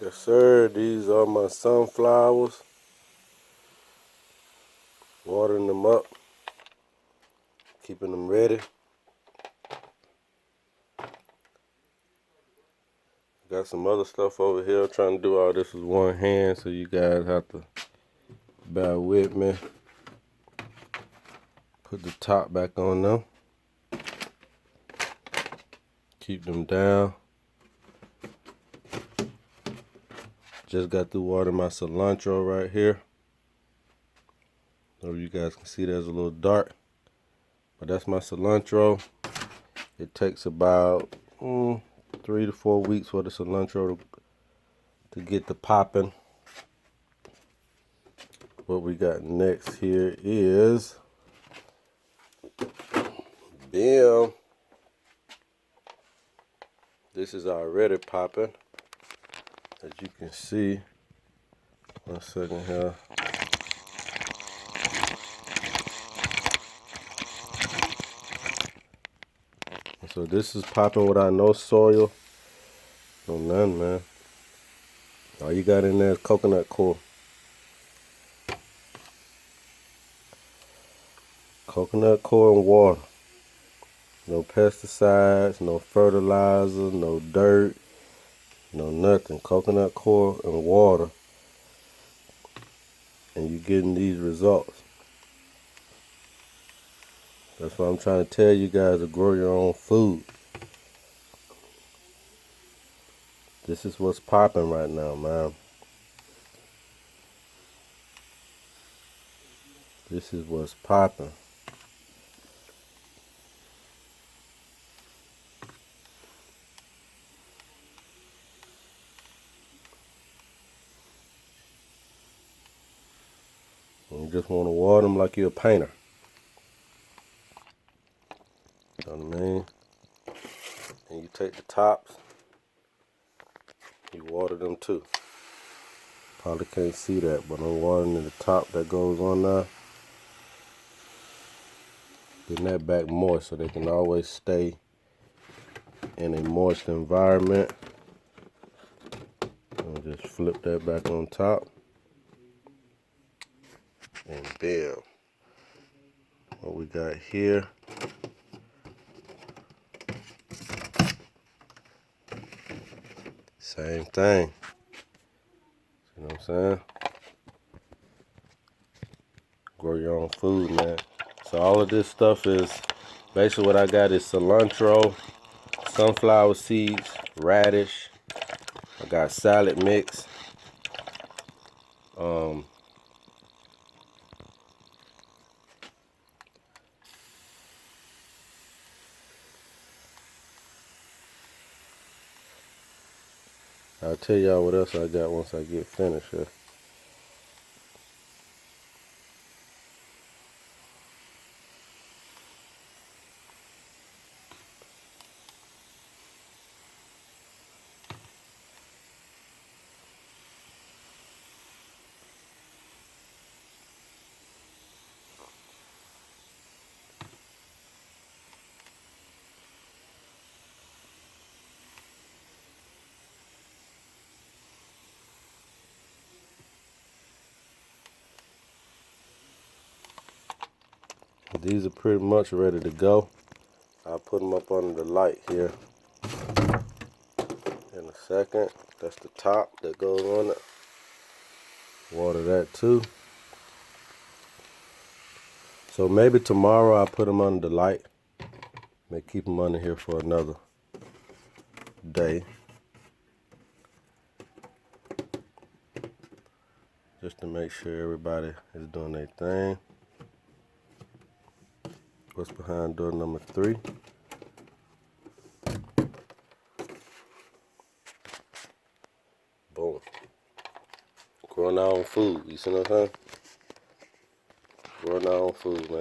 Yes, sir. These are my sunflowers. Watering them up, keeping them ready. Got some other stuff over here. I'm trying to do all this with one hand, so you guys have to bear with me. Put the top back on them. Keep them down. Just got through watering my cilantro right here. So you guys can see there's a little dark. But that's my cilantro. It takes about 3 to 4 weeks for the cilantro to get the popping. What we got next here is Bim. This is already popping, as you can see. 1 second here. So this is popping without no soil, no none, man. All you got in there is coconut coir. Coconut coir and water. No pesticides, no fertilizer, no dirt, no nothing. Coconut coir and water. And you're getting these results. That's why I'm trying to tell you guys to grow your own food. This is what's popping right now, man. This is what's popping. You just want to water them like you're a painter. You know what I mean? And you take the tops, you water them too. Probably can't see that, but I'm watering the top that goes on there. Getting that back moist so they can always stay in a moist environment. And just flip that back on top. And bam. What we got here. Same thing. You know what I'm saying? Grow your own food, man. So all of this stuff is, basically what I got is cilantro, sunflower seeds, radish. I got salad mix. I'll tell y'all what else I got once I get finished here. These are pretty much ready to go. I'll put them up under the light here in a second. That's the top that goes on it. Water that too. So maybe tomorrow I'll put them under the light. May keep them under here for another day. Just to make sure everybody is doing their thing. What's behind door number 3? Boom. Growing our own food, you see what I'm saying? Growing our own food, man.